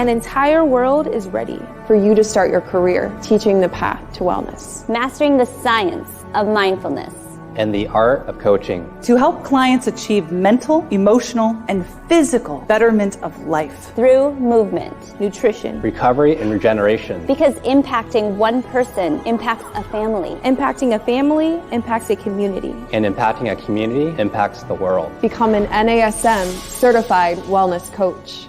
An entire world is ready for you to start your career teaching the path to wellness. Mastering the science of mindfulness. And the art of coaching. To help clients achieve mental, emotional, and physical betterment of life. Through movement, nutrition, recovery, and regeneration. Because impacting one person impacts a family. Impacting a family impacts a community. And impacting a community impacts the world. Become an NASM certified wellness coach.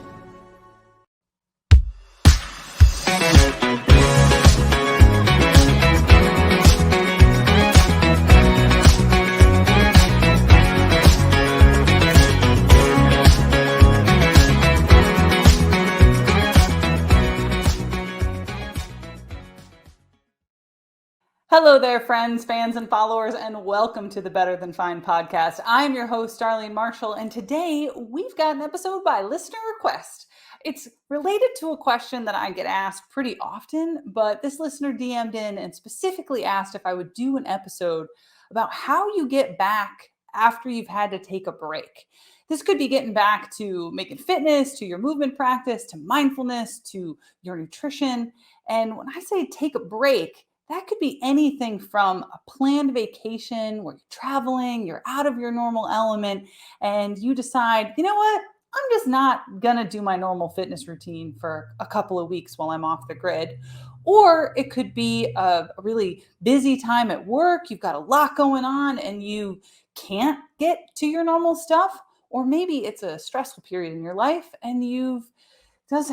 Hello there, friends, fans, and followers, and welcome to the Better Than Fine podcast. I'm your host, Darlene Marshall, and today we've got an episode by listener request. It's related to a question that I get asked pretty often, but this listener DM'd in and specifically asked if I would do an episode about how you get back after you've had to take a break. This could be getting back to making fitness, to your movement practice, to mindfulness, to your nutrition. And when I say take a break, that could be anything from a planned vacation where you're traveling, you're out of your normal element, and you decide, you know what, I'm just not going to do my normal fitness routine for a couple of weeks while I'm off the grid. Or it could be a really busy time at work, you've got a lot going on, and you can't get to your normal stuff. Or maybe it's a stressful period in your life, and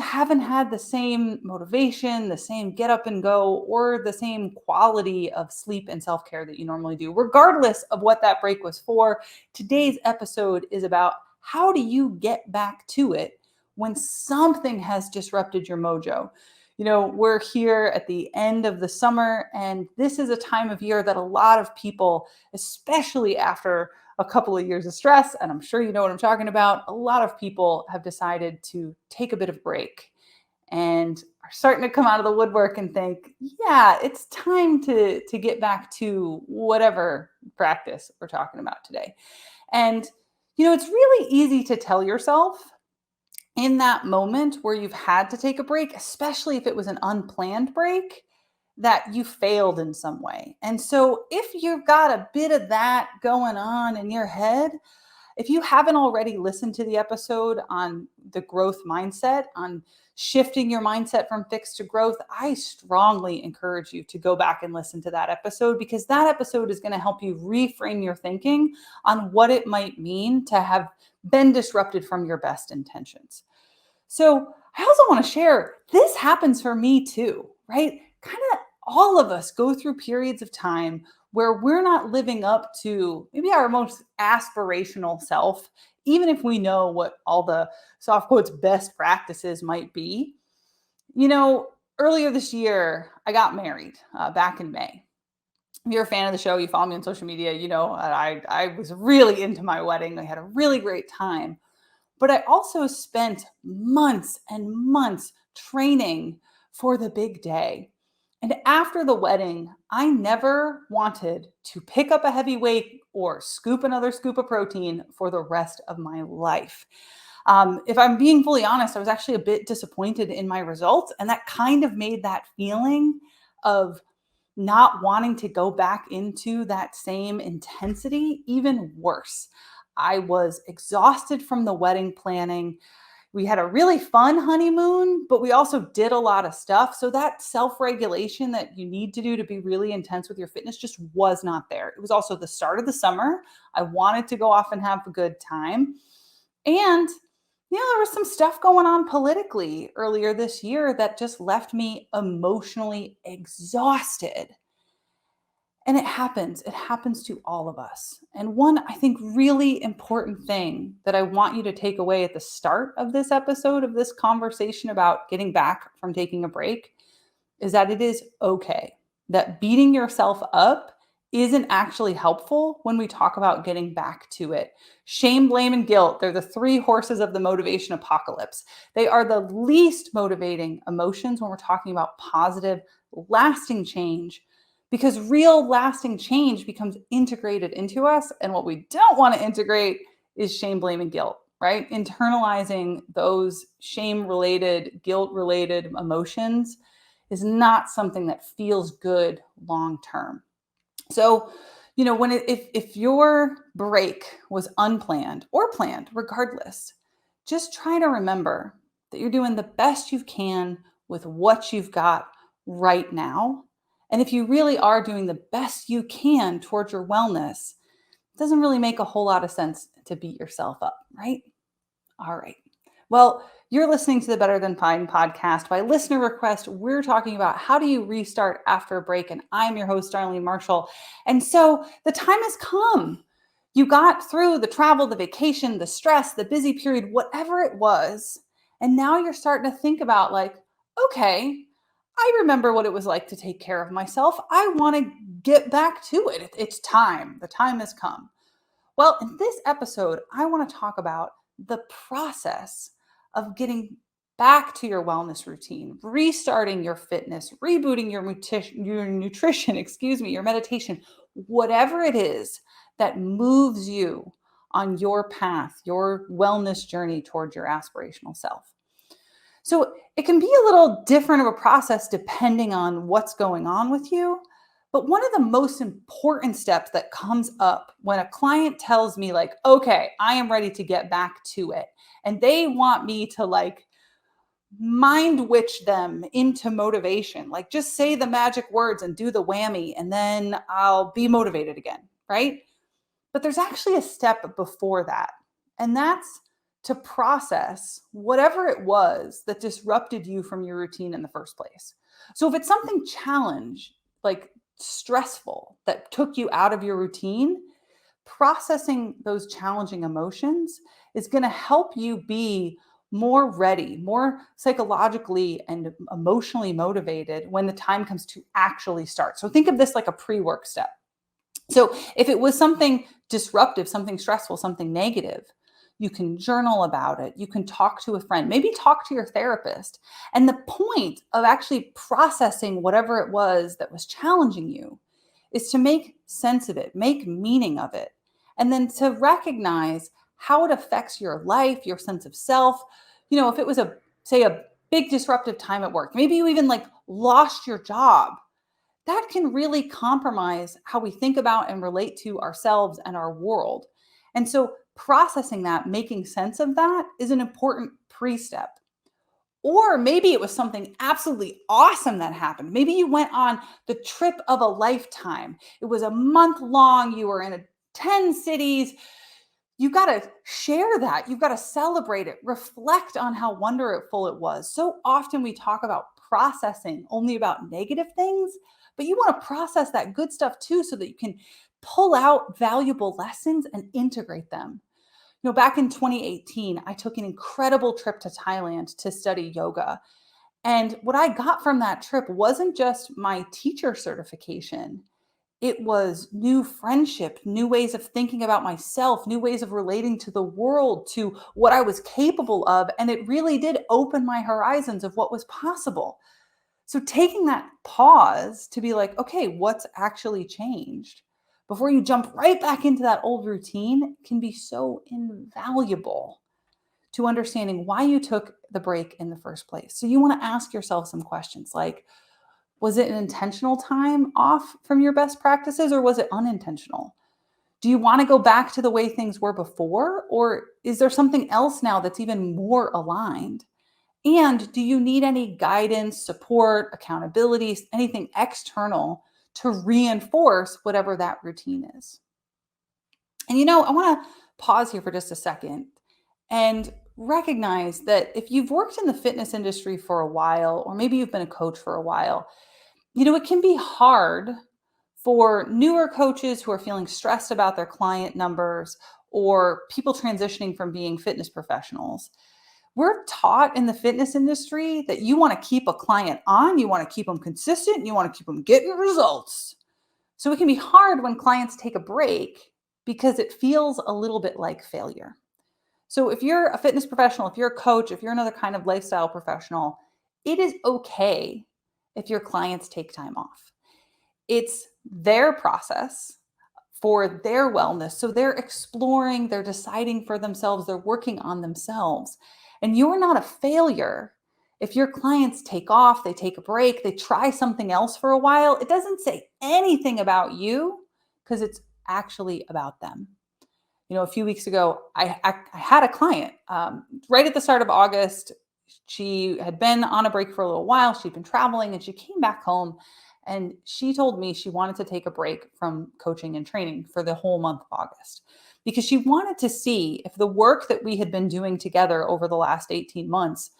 haven't had the same motivation, the same get up and go, or the same quality of sleep and self-care that you normally do. Regardless of what that break was for, today's episode is about how do you get back to it when something has disrupted your mojo. You know, we're here at the end of the summer, and this is a time of year that a lot of people, especially after a couple of years of stress, and I'm sure you know what I'm talking about, a lot of people have decided to take a bit of break and are starting to come out of the woodwork and think, yeah, it's time to get back to whatever practice we're talking about today. And, you know, it's really easy to tell yourself in that moment where you've had to take a break, especially if it was an unplanned break, that you failed in some way. And so if you've got a bit of that going on in your head, if you haven't already listened to the episode on the growth mindset, on shifting your mindset from fixed to growth, I strongly encourage you to go back and listen to that episode, because that episode is going to help you reframe your thinking on what it might mean to have been disrupted from your best intentions. So I also want to share, this happens for me too, right? Kind of all of us go through periods of time where we're not living up to maybe our most aspirational self, even if we know what all the soft quotes best practices might be. You know, earlier this year, I got married back in May. If you're a fan of the show, you follow me on social media, you know, I was really into my wedding. I had a really great time. But I also spent months and months training for the big day. And after the wedding, I never wanted to pick up a heavy weight or scoop another scoop of protein for the rest of my life. If I'm being fully honest, I was actually a bit disappointed in my results. And that kind of made that feeling of not wanting to go back into that same intensity even worse. I was exhausted from the wedding planning. We had a really fun honeymoon, but we also did a lot of stuff. So that self-regulation that you need to do to be really intense with your fitness just was not there. It was also the start of the summer. I wanted to go off and have a good time. And, you know, there was some stuff going on politically earlier this year that just left me emotionally exhausted. And it happens to all of us. And one, I think, really important thing that I want you to take away at the start of this episode, of this conversation about getting back from taking a break, is that it is okay. That beating yourself up isn't actually helpful when we talk about getting back to it. Shame, blame, and guilt, they're the three horses of the motivation apocalypse. They are the least motivating emotions when we're talking about positive, lasting change. Because real lasting change becomes integrated into us. And what we don't want to integrate is shame, blame, and guilt. right? Internalizing those shame-related, guilt-related emotions is not something that feels good long-term. So, if your break was unplanned or planned, regardless, just try to remember that you're doing the best you can with what you've got right now. And if you really are doing the best you can towards your wellness, it doesn't really make a whole lot of sense to beat yourself up, right? All right. Well, you're listening to the Better Than Fine podcast. By listener request, we're talking about how do you restart after a break. And I'm your host, Darlene Marshall. And so the time has come. You got through the travel, the vacation, the stress, the busy period, whatever it was. And now you're starting to think about okay, I remember what it was like to take care of myself. I want to get back to it. It's time. The time has come. Well, in this episode, I want to talk about the process of getting back to your wellness routine, restarting your fitness, rebooting your nutrition, your meditation, whatever it is that moves you on your path, your wellness journey towards your aspirational self. So it can be a little different of a process depending on what's going on with you. But one of the most important steps that comes up when a client tells me okay, I am ready to get back to it. And they want me to mind witch them into motivation, just say the magic words and do the whammy, and then I'll be motivated again, right? But there's actually a step before that. And that's to process whatever it was that disrupted you from your routine in the first place. So if it's something stressful that took you out of your routine, processing those challenging emotions is going to help you be more ready, more psychologically and emotionally motivated when the time comes to actually start. So think of this like a pre-work step. So if it was something disruptive, something stressful, something negative, you can journal about it. You can talk to a friend, maybe talk to your therapist. And the point of actually processing whatever it was that was challenging you is to make sense of it, make meaning of it, and then to recognize how it affects your life, your sense of self. If it was a big disruptive time at work, maybe you even lost your job, that can really compromise how we think about and relate to ourselves and our world. And so processing that, making sense of that is an important pre-step. Or maybe it was something absolutely awesome that happened. Maybe you went on the trip of a lifetime. It was a month long. You were in 10 cities. You got to share that. You've got to celebrate it. Reflect on how wonderful it was. So often we talk about processing only about negative things, but you want to process that good stuff too so that you can pull out valuable lessons and integrate them. Back in 2018, I took an incredible trip to Thailand to study yoga. And what I got from that trip wasn't just my teacher certification. It was new friendship, new ways of thinking about myself, new ways of relating to the world, to what I was capable of. And it really did open my horizons of what was possible. So taking that pause to be okay, what's actually changed? Before you jump right back into that old routine can be so invaluable to understanding why you took the break in the first place. So you want to ask yourself some questions was it an intentional time off from your best practices or was it unintentional? Do you want to go back to the way things were before, or is there something else now that's even more aligned? And do you need any guidance, support, accountability, anything external to reinforce whatever that routine is? And I want to pause here for just a second and recognize that if you've worked in the fitness industry for a while, or maybe you've been a coach for a while, it can be hard for newer coaches who are feeling stressed about their client numbers or people transitioning from being fitness professionals. We're taught in the fitness industry that you want to keep a client on, you want to keep them consistent, you want to keep them getting results. So it can be hard when clients take a break because it feels a little bit like failure. So if you're a fitness professional, if you're a coach, if you're another kind of lifestyle professional, it is okay if your clients take time off. It's their process for their wellness. So they're exploring, they're deciding for themselves, they're working on themselves. And you're not a failure. If your clients take off, they take a break, they try something else for a while, it doesn't say anything about you because it's actually about them. A few weeks ago, I had a client right at the start of August. She had been on a break for a little while. She'd been traveling and she came back home and she told me she wanted to take a break from coaching and training for the whole month of August because she wanted to see if the work that we had been doing together over the last 18 months,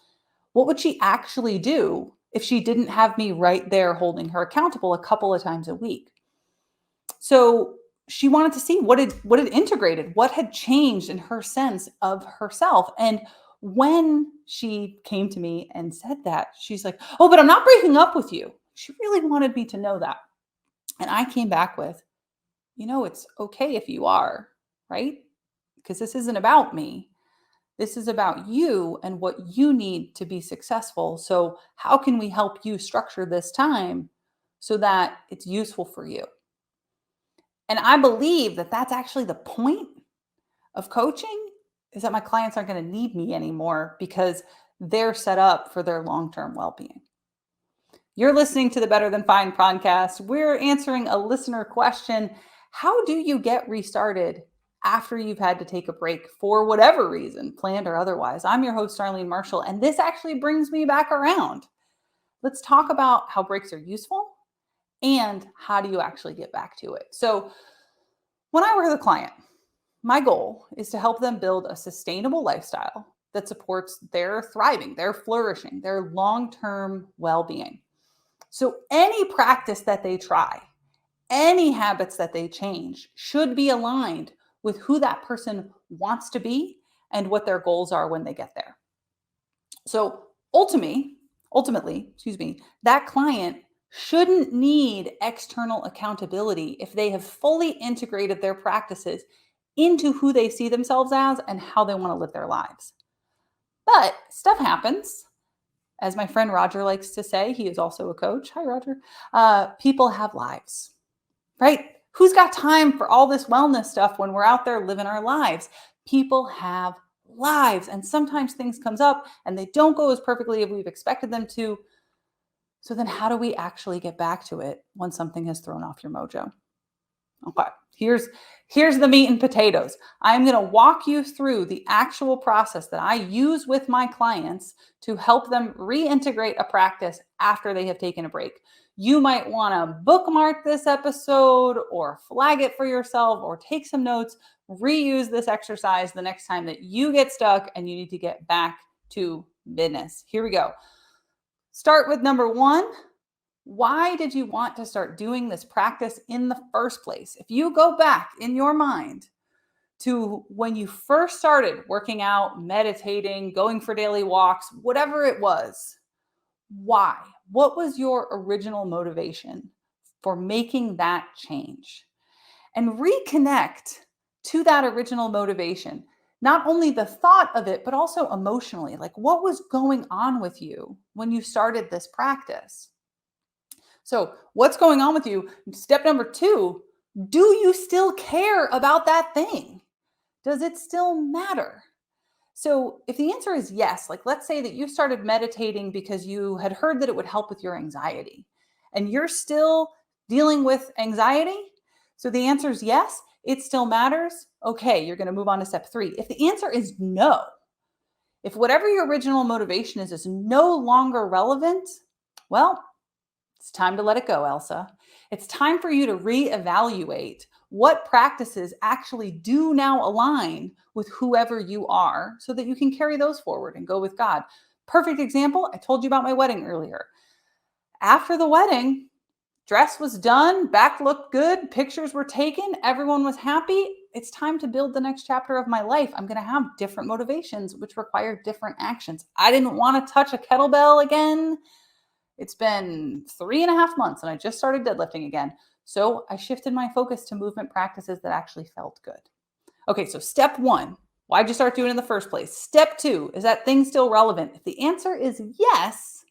what would she actually do if she didn't have me right there holding her accountable a couple of times a week? So she wanted to see what had integrated, what had changed in her sense of herself. And when she came to me and said that, she's like, "Oh, but I'm not breaking up with you." She really wanted me to know that. And I came back with, it's okay if you are, right? Because this isn't about me. This is about you and what you need to be successful. So how can we help you structure this time so that it's useful for you? And I believe that that's actually the point of coaching, is that my clients aren't going to need me anymore because they're set up for their long-term well-being. You're listening to the Better Than Fine podcast. We're answering a listener question. How do you get restarted after you've had to take a break for whatever reason, planned or otherwise? I'm your host, Darlene Marshall, and this actually brings me back around. Let's talk about how breaks are useful and how do you actually get back to it. So when I work with a client, my goal is to help them build a sustainable lifestyle that supports their thriving, their flourishing, their long-term well-being. So any practice that they try, any habits that they change should be aligned with who that person wants to be and what their goals are when they get there. So ultimately, that client shouldn't need external accountability if they have fully integrated their practices into who they see themselves as and how they want to live their lives. But stuff happens. As my friend Roger likes to say, he is also a coach. Hi, Roger. People have lives, right? Who's got time for all this wellness stuff when we're out there living our lives? People have lives, and sometimes things comes up and they don't go as perfectly as we've expected them to. So then how do we actually get back to it when something has thrown off your mojo? Okay, here's the meat and potatoes. I'm going to walk you through the actual process that I use with my clients to help them reintegrate a practice after they have taken a break. You might want to bookmark this episode or flag it for yourself or take some notes, reuse this exercise the next time that you get stuck and you need to get back to business. Here we go. Start with number one. Why did you want to start doing this practice in the first place? If you go back in your mind to when you first started working out, meditating, going for daily walks, whatever it was, why? What was your original motivation for making that change? And reconnect to that original motivation. Not only the thought of it, but also emotionally. Like, what was going on with you when you started this practice? So what's going on with you? Step number two, do you still care about that thing? Does it still matter? So if the answer is yes, like let's say that you started meditating because you had heard that it would help with your anxiety and you're still dealing with anxiety. So the answer is yes, it still matters. Okay, you're going to move on to step three. If the answer is no, if whatever your original motivation is no longer relevant, well, it's time to let it go, Elsa. It's time for you to reevaluate what practices actually do now align with whoever you are so that you can carry those forward and go with God. Perfect example, I told you about my wedding earlier. After the wedding, dress was done, back looked good, pictures were taken, everyone was happy. It's time to build the next chapter of my life. I'm going to have different motivations, which require different actions. I didn't want to touch a kettlebell again. It's been 3.5 months and I just started deadlifting again. So I shifted my focus to movement practices that actually felt good. Okay, so step one, why'd you start doing it in the first place? Step two, is that thing still relevant? If the answer is yes,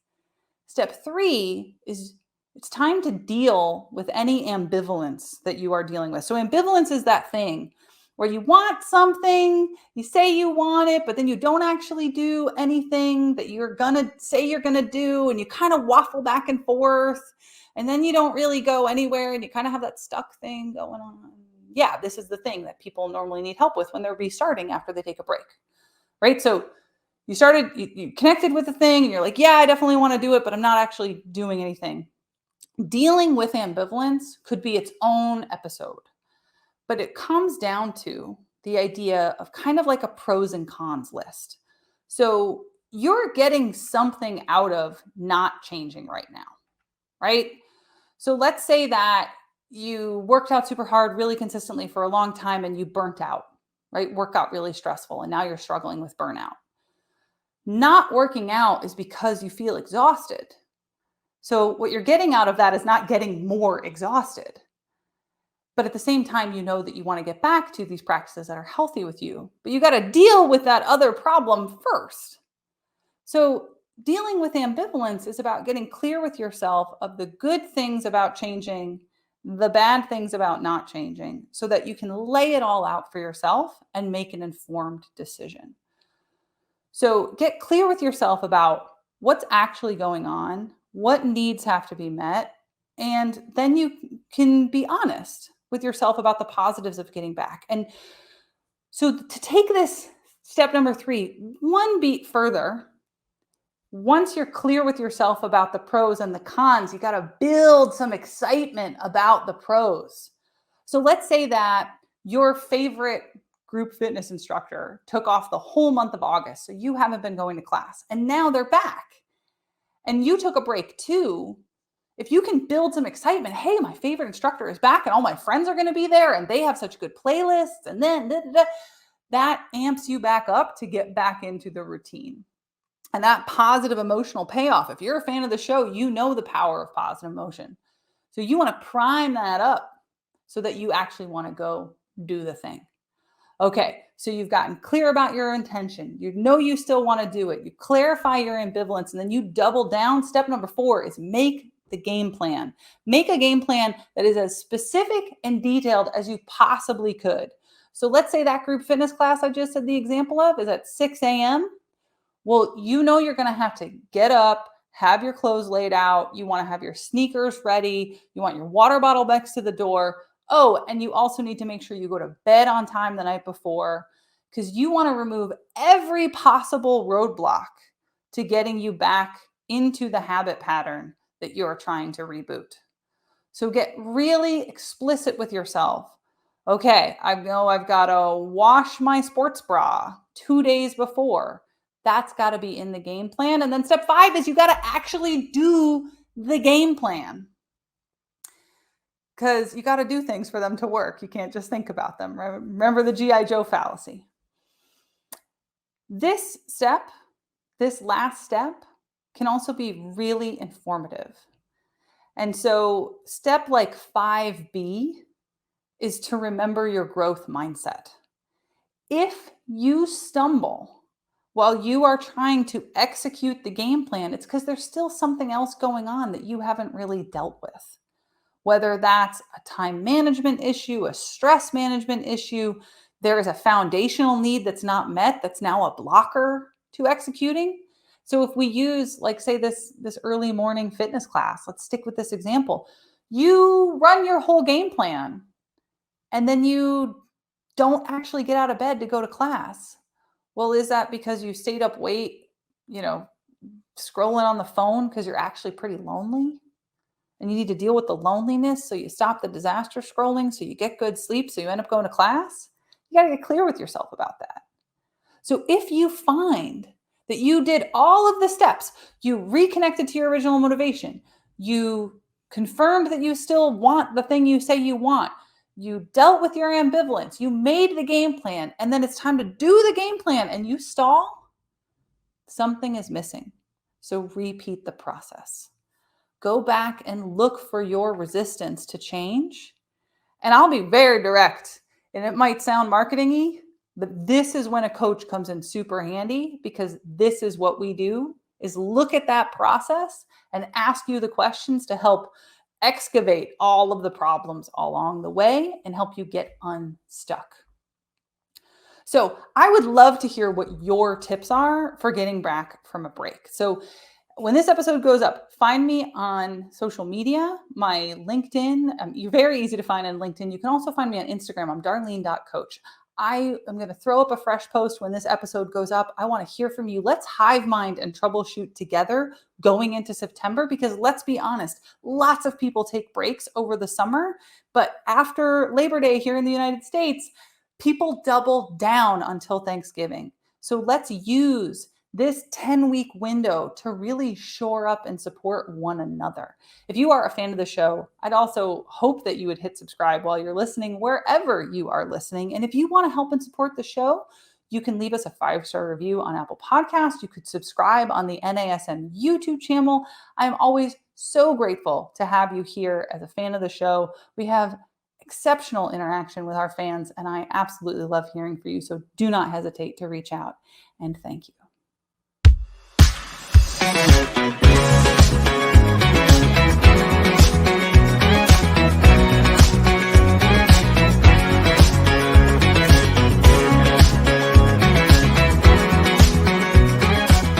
step three is it's time to deal with any ambivalence that you are dealing with. So ambivalence is that thing where you want something, you say you want it, but then you don't actually do anything that you're going to say you're going to do, and you kind of waffle back and forth, and then you don't really go anywhere, and you kind of have that stuck thing going on. Yeah, this is the thing that people normally need help with when they're restarting after they take a break, right? So you connected with the thing, and you're like, yeah, I definitely want to do it, but I'm not actually doing anything. Dealing with ambivalence could be its own episode, but it comes down to the idea of kind of like a pros and cons list. So you're getting something out of not changing right now, right? So let's say that you worked out super hard, really consistently for a long time, and you burnt out, right? Work got really stressful, and now you're struggling with burnout. Not working out is because you feel exhausted. So what you're getting out of that is not getting more exhausted. But at the same time, you know that you want to get back to these practices that are healthy with you, but you got to deal with that other problem first. So dealing with ambivalence is about getting clear with yourself of the good things about changing, the bad things about not changing, so that you can lay it all out for yourself and make an informed decision. So get clear with yourself about what's actually going on, what needs have to be met, and then you can be honest with yourself about the positives of getting back. And so to take this step number 3, one beat further, once you're clear with yourself about the pros and the cons, you got to build some excitement about the pros. So let's say that your favorite group fitness instructor took off the whole month of August, so you haven't been going to class, and now they're back. And you took a break too. If you can build some excitement, hey, my favorite instructor is back and all my friends are going to be there and they have such good playlists, and then that amps you back up to get back into the routine. And that positive emotional payoff, if you're a fan of the show, you know the power of positive emotion. So you want to prime that up so that you actually want to go do the thing. Okay, so you've gotten clear about your intention. You know you still want to do it. You clarify your ambivalence, and then you double down. Step number 4 is make the game plan. Make a game plan that is as specific and detailed as you possibly could. So let's say that group fitness class I just said the example of is at 6 a.m. Well, you know you're going to have to get up, have your clothes laid out. You want to have your sneakers ready. You want your water bottle next to the door. Oh, and you also need to make sure you go to bed on time the night before, because you want to remove every possible roadblock to getting you back into the habit pattern that you're trying to reboot. So get really explicit with yourself. Okay, I know I've got to wash my sports bra 2 days before. That's got to be in the game plan. And then step 5 is you got to actually do the game plan, because you got to do things for them to work. You can't just think about them. Remember the G.I. Joe fallacy. This last step, can also be really informative. And so step like 5B is to remember your growth mindset. If you stumble while you are trying to execute the game plan, it's because there's still something else going on that you haven't really dealt with. Whether that's a time management issue, a stress management issue, there is a foundational need that's not met that's now a blocker to executing. So if we use, like, say, this early morning fitness class, let's stick with this example. You run your whole game plan and then you don't actually get out of bed to go to class. Well, is that because you stayed up late, scrolling on the phone because you're actually pretty lonely? And you need to deal with the loneliness, so you stop the disaster scrolling, so you get good sleep, so you end up going to class? You got to get clear with yourself about that. So if you find that you did all of the steps, you reconnected to your original motivation, you confirmed that you still want the thing you say you want, you dealt with your ambivalence, you made the game plan, and then it's time to do the game plan and you stall, something is missing. So repeat the process. Go back and look for your resistance to change. And I'll be very direct, and it might sound marketing-y, but this is when a coach comes in super handy, because this is what we do is look at that process and ask you the questions to help excavate all of the problems along the way and help you get unstuck. So I would love to hear what your tips are for getting back from a break. So when this episode goes up, find me on social media, my LinkedIn. You're very easy to find on LinkedIn. You can also find me on Instagram. I'm darlene.coach. I am going to throw up a fresh post when this episode goes up. I want to hear from you. Let's hive mind and troubleshoot together going into September, because let's be honest, lots of people take breaks over the summer, but after Labor Day here in the United States, people double down until Thanksgiving. So let's use this 10-week window to really shore up and support one another. If you are a fan of the show, I'd also hope that you would hit subscribe while you're listening, wherever you are listening. And if you want to help and support the show, you can leave us a 5-star review on Apple Podcasts. You could subscribe on the NASM YouTube channel. I'm always so grateful to have you here as a fan of the show. We have exceptional interaction with our fans, and I absolutely love hearing from you. So do not hesitate to reach out, and thank you.